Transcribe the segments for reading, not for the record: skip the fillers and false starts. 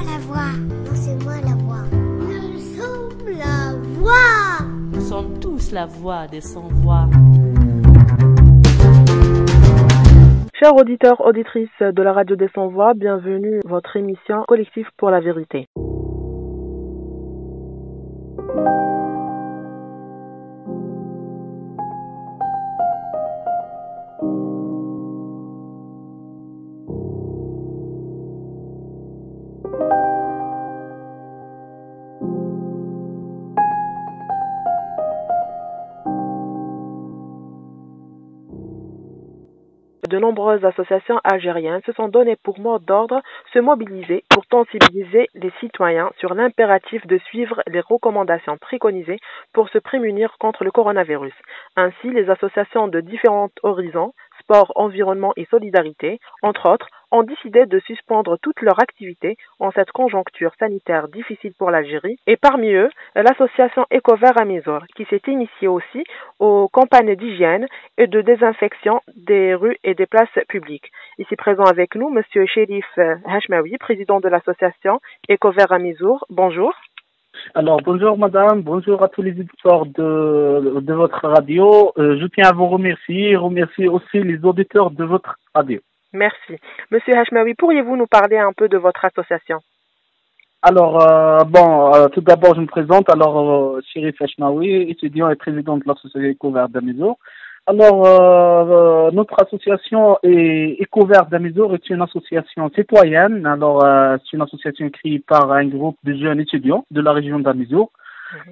la voix. Non, c'est moi la voix. Nous sommes la voix. Nous sommes tous la voix des sans-voix. Chers auditeurs, auditrices de la radio des sans-voix, bienvenue à votre émission Collectif pour la vérité. De nombreuses associations algériennes se sont données pour mot d'ordre se mobiliser pour sensibiliser les citoyens sur l'impératif de suivre les recommandations préconisées pour se prémunir contre le coronavirus. Ainsi, les associations de différents horizons, sport, environnement et solidarité, entre autres, ont décidé de suspendre toutes leurs activités en cette conjoncture sanitaire difficile pour l'Algérie. Et parmi eux, l'association Éco-Vert à Mézor, qui s'est initiée aussi aux campagnes d'hygiène et de désinfection des rues et des places publiques. Ici présent avec nous, Monsieur Chérif Hachmaoui, président de l'association Éco-Vert à Mézor. Bonjour. Alors, bonjour madame, bonjour à tous les auditeurs de votre radio. Je tiens à vous remercier aussi les auditeurs de votre radio. Merci. Monsieur Hachmaoui, pourriez-vous nous parler un peu de votre association? Alors, tout d'abord, je me présente. Alors, Chérif Hachmaoui, étudiant et président de l'association Éco-Vert d'Amézor. Alors, notre association Éco-Vert d'Amézor est une association citoyenne. Alors, c'est une association créée par un groupe de jeunes étudiants de la région d'Amézor.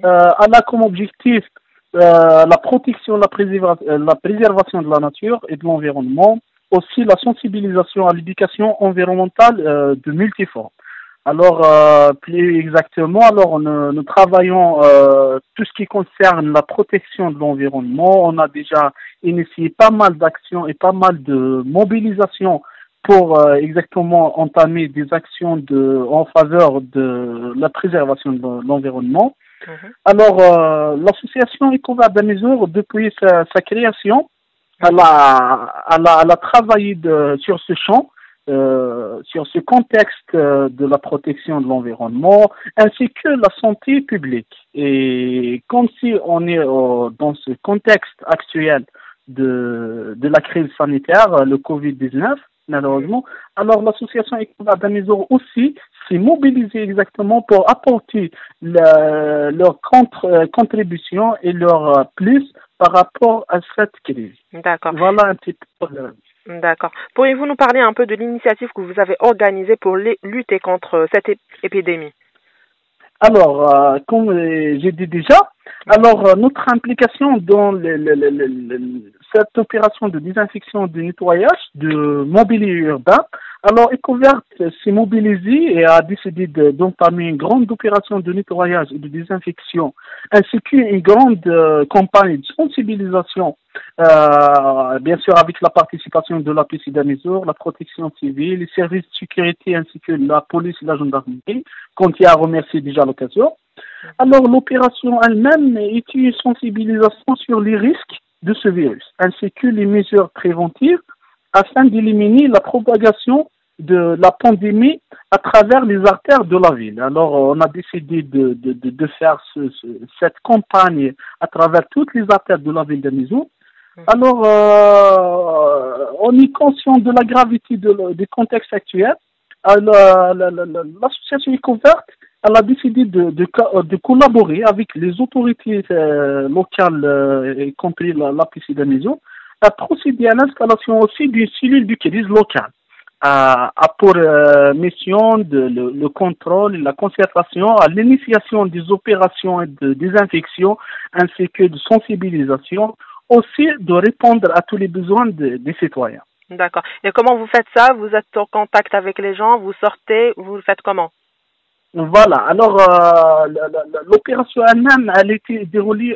Elle a comme objectif la protection, la préservation de la nature et de l'environnement, aussi la sensibilisation à l'éducation environnementale de multiformes. Alors, plus exactement, alors nous travaillons tout ce qui concerne la protection de l'environnement. On a déjà initié pas mal d'actions et pas mal de mobilisations pour exactement entamer des actions en faveur de la préservation de l'environnement. Alors, l'association Éco-Vert d'Amézor, depuis sa création, elle a travaillé sur ce champ, sur ce contexte de la protection de l'environnement ainsi que la santé publique. Et comme si on est dans ce contexte actuel de la crise sanitaire, le Covid-19, malheureusement, alors l'association Éco-Vert d'Amézor aussi s'est mobilisée exactement pour apporter leur contribution et leur plus par rapport à cette crise. D'accord. Voilà un petit peu. D'accord. Pourriez-vous nous parler un peu de l'initiative que vous avez organisée pour lutter contre cette épidémie? Alors, comme j'ai dit déjà, alors notre implication dans cette opération de désinfection, de nettoyage, de mobilier urbain, alors Éco-Vert s'est mobilisé et a décidé d'entamer une grande opération de nettoyage et de désinfection, ainsi qu'une grande campagne de sensibilisation, bien sûr avec la participation de la PCI d'Amézor, la protection civile, les services de sécurité ainsi que la police et la gendarmerie, qu'on tient à remercier déjà à l'occasion. Alors l'opération elle-même est une sensibilisation sur les risques de ce virus, ainsi que les mesures préventives afin d'éliminer la propagation de la pandémie à travers les artères de la ville. Alors, on a décidé de faire cette campagne à travers toutes les artères de la ville d'Amézor. Alors, on est conscient de la gravité du contexte actuel. L'association Éco-Vert, elle a décidé de collaborer avec les autorités locales, y compris la PCI d'Amézor, à procéder à l'installation aussi d'une cellule de crise locale, a pour mission le contrôle et la concertation, à l'initiation des opérations de désinfection ainsi que de sensibilisation, aussi de répondre à tous les besoins des citoyens. D'accord. Et comment vous faites ça? Vous êtes en contact avec les gens, vous sortez, vous le faites comment? Voilà, alors l'opération elle-même, elle était déroulée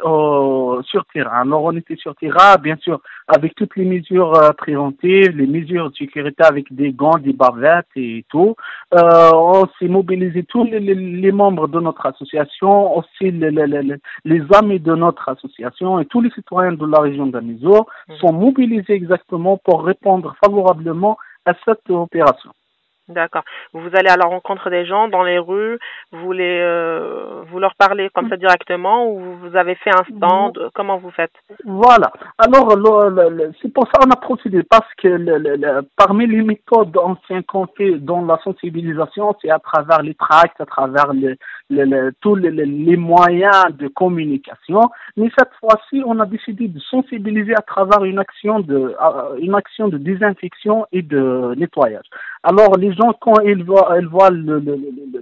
sur terrain. Alors on était sur terrain, bien sûr, avec toutes les mesures préventives, les mesures de sécurité avec des gants, des bavettes et tout. On s'est mobilisé tous les membres de notre association, aussi les amis de notre association et tous les citoyens de la région d'Amézor sont mobilisés exactement pour répondre favorablement à cette opération. D'accord. Vous allez à la rencontre des gens dans les rues, vous leur parlez comme ça directement ou vous avez fait un stand, comment vous faites? Voilà. Alors, c'est pour ça qu'on a procédé, parce que parmi les méthodes anciennes qu'on fait dans la sensibilisation, c'est à travers les tracts, à travers tous les moyens de communication. Mais cette fois-ci, on a décidé de sensibiliser à travers une action de désinfection et de nettoyage. Alors, les gens, quand ils voient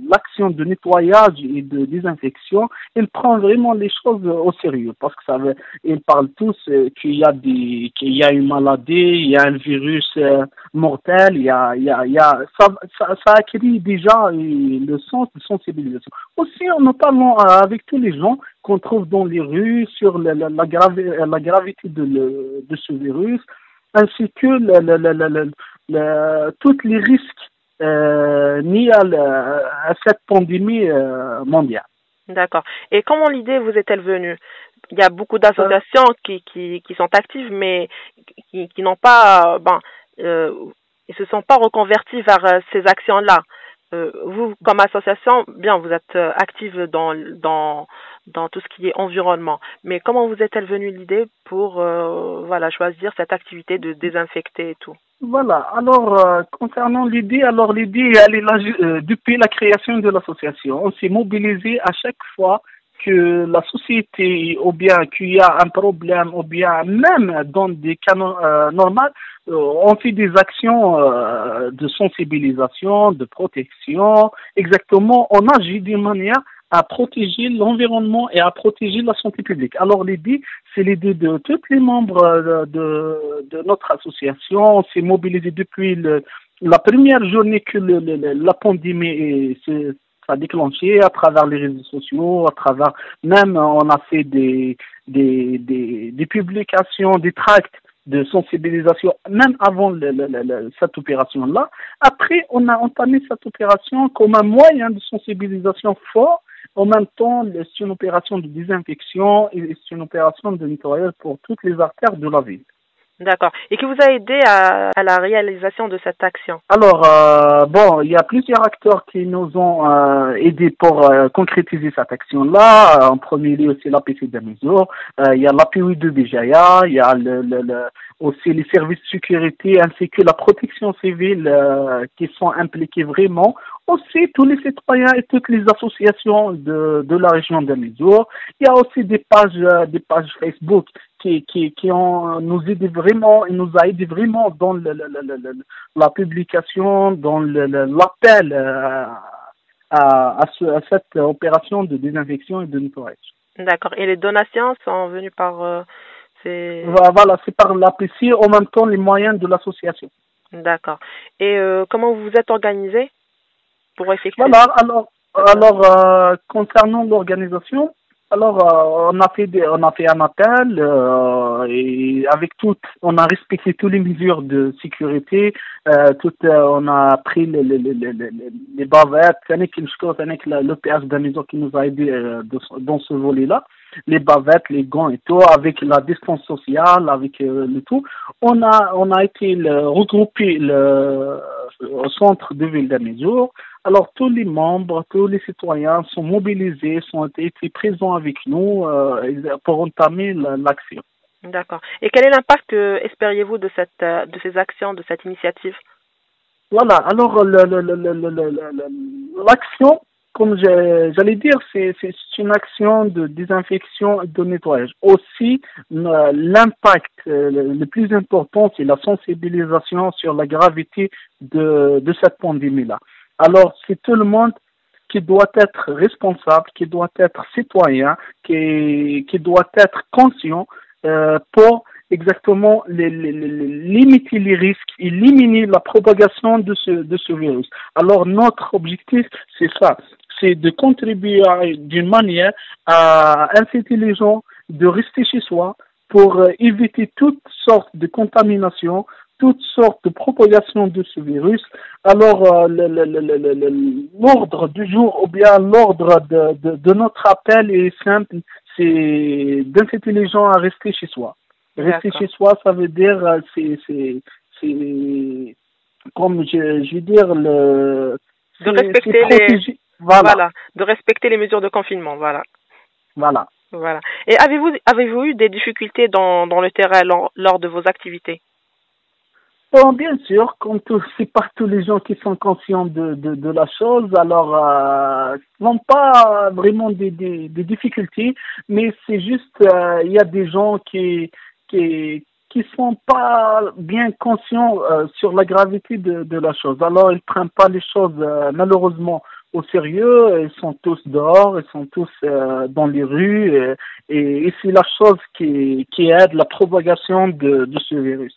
l'action de nettoyage et de désinfection, ils prennent vraiment les choses au sérieux, parce que ils parlent tous qu'il y a une maladie, il y a un virus mortel, ça acquis déjà le sens de sensibilisation. Aussi, nous parlons avec tous les gens qu'on trouve dans les rues sur la gravité de ce virus, ainsi que tous les risques liés à cette pandémie mondiale. D'accord. Et comment l'idée vous est-elle venue? Il y a beaucoup d'associations qui sont actives, mais qui n'ont pas, ils se sont pas reconvertis vers ces actions-là. Vous, comme association, bien, vous êtes active dans tout ce qui est environnement. Mais comment vous est-elle venue l'idée pour, choisir cette activité de désinfecter et tout? Voilà. Alors, concernant l'idée, elle est là depuis la création de l'association. On s'est mobilisé à chaque fois que la société, ou bien qu'il y a un problème, ou bien même dans des cas normaux, on fait des actions de sensibilisation, de protection. Exactement, on agit d'une manière à protéger l'environnement et à protéger la santé publique. Alors l'idée, c'est l'idée de tous les membres de notre association. On s'est mobilisé depuis la première journée que la pandémie a déclenché, à travers les réseaux sociaux, à travers même on a fait des publications, des tracts de sensibilisation, même avant cette opération-là. Après, on a entamé cette opération comme un moyen de sensibilisation fort. En même temps, c'est une opération de désinfection et c'est une opération de nettoyage pour toutes les artères de la ville. D'accord. Et qui vous a aidé à la réalisation de cette action? Alors, il y a plusieurs acteurs qui nous ont aidés pour concrétiser cette action-là. En premier lieu, c'est l'APC de Mesure, il y a l'API de Bijaya, il y a aussi les services de sécurité ainsi que la protection civile qui sont impliqués vraiment. Aussi, tous les citoyens et toutes les associations de la région de Mesure. Il y a aussi des pages Facebook qui nous a aidé vraiment dans la publication, dans l'appel à cette opération de désinfection et de nettoyage. D'accord. Et les donations sont venues par Voilà, c'est par l'APC, en même temps les moyens de l'association. D'accord. Et comment vous vous êtes organisé pour effectuer? Voilà, alors concernant l'organisation, on a fait un appel et on a respecté toutes les mesures de sécurité. On a pris les bavettes, avec le PS de la maison qui nous a aidé dans ce volet-là. Les bavettes, les gants et tout, avec la distance sociale, avec le tout. On a été regroupé au centre de ville de Mesure. Alors, tous les membres, tous les citoyens sont mobilisés, ont été présents avec nous pour entamer l'action. D'accord. Et quel est l'impact, espériez-vous, de ces actions, de cette initiative? Voilà. Alors, l'action, comme j'allais dire, c'est une action de désinfection et de nettoyage. Aussi, l'impact le plus important, c'est la sensibilisation sur la gravité de cette pandémie-là. Alors, c'est tout le monde qui doit être responsable, qui doit être citoyen, qui doit être conscient pour exactement limiter les risques, éliminer la propagation de ce virus. Alors, notre objectif, c'est ça, c'est de contribuer d'une manière à inciter les gens de rester chez soi pour éviter toutes sortes de contaminations, toutes sortes de propagation de ce virus. Alors, l'ordre du jour, ou bien l'ordre de notre appel est simple, c'est d'inciter les gens à rester chez soi. Rester chez soi, ça veut dire, comme je vais dire, De c'est respecter protéger. voilà, de respecter les mesures de confinement, voilà. Voilà. Voilà. Et avez-vous eu des difficultés dans le terrain lors de vos activités? Bon, bien sûr, comme tout, c'est pas tous les gens qui sont conscients de la chose, alors n'ont pas vraiment des difficultés, mais c'est juste il y a des gens qui sont pas bien conscients sur la gravité de la chose. Alors ils prennent pas les choses malheureusement au sérieux, ils sont tous dehors, ils sont tous dans les rues et c'est la chose qui aide la propagation de ce virus.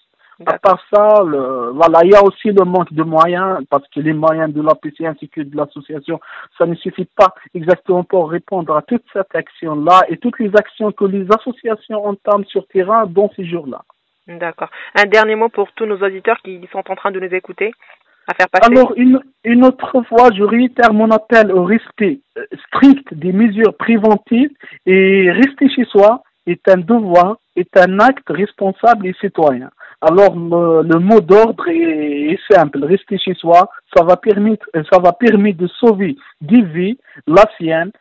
À part ça, voilà, il y a aussi le manque de moyens, parce que les moyens de l'APC ainsi que de l'association, ça ne suffit pas exactement pour répondre à toute cette action-là et toutes les actions que les associations entament sur terrain dans ces jours-là. D'accord. Un dernier mot pour tous nos auditeurs qui sont en train de nous écouter, à faire passer. Alors, une autre fois, je réitère mon appel au respect strict des mesures préventives et rester chez soi est un devoir, est un acte responsable et citoyen. Alors, le mot d'ordre est simple. Rester chez soi, ça va permettre de sauver des vies, la sienne,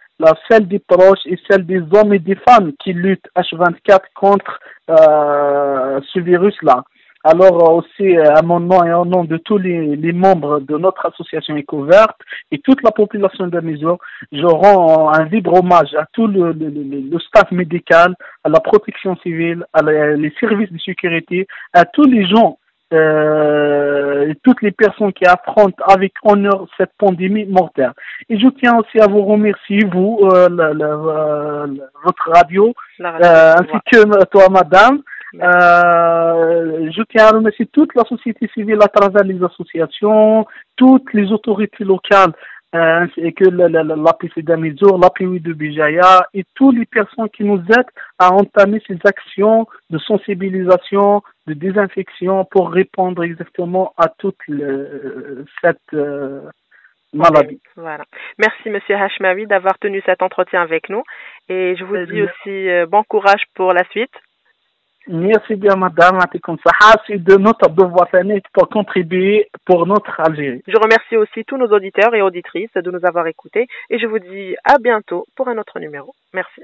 celle des proches et celle des hommes et des femmes qui luttent H24 contre ce virus-là. Alors aussi, à mon nom et au nom de tous les membres de notre association EcoVerte et toute la population de Mesure, je rends un vibrant hommage à tout le staff médical, à la protection civile, les services de sécurité, à tous les gens et toutes les personnes qui affrontent avec honneur cette pandémie mortelle. Et je tiens aussi à vous remercier, vous, votre radio, ainsi que toi, madame. Je tiens à remercier toute la société civile à travers les associations, toutes les autorités locales, ainsi que l'APC d'Amizur, l'API de Bijaya et toutes les personnes qui nous aident à entamer ces actions de sensibilisation, de désinfection pour répondre exactement à toute cette maladie. Voilà. Merci Monsieur Hashmawi d'avoir tenu cet entretien avec nous et je vous dis aussi bon courage pour la suite. Merci bien, madame. C'est de notre devoir pour contribuer pour notre Algérie. Je remercie aussi tous nos auditeurs et auditrices de nous avoir écoutés et je vous dis à bientôt pour un autre numéro. Merci.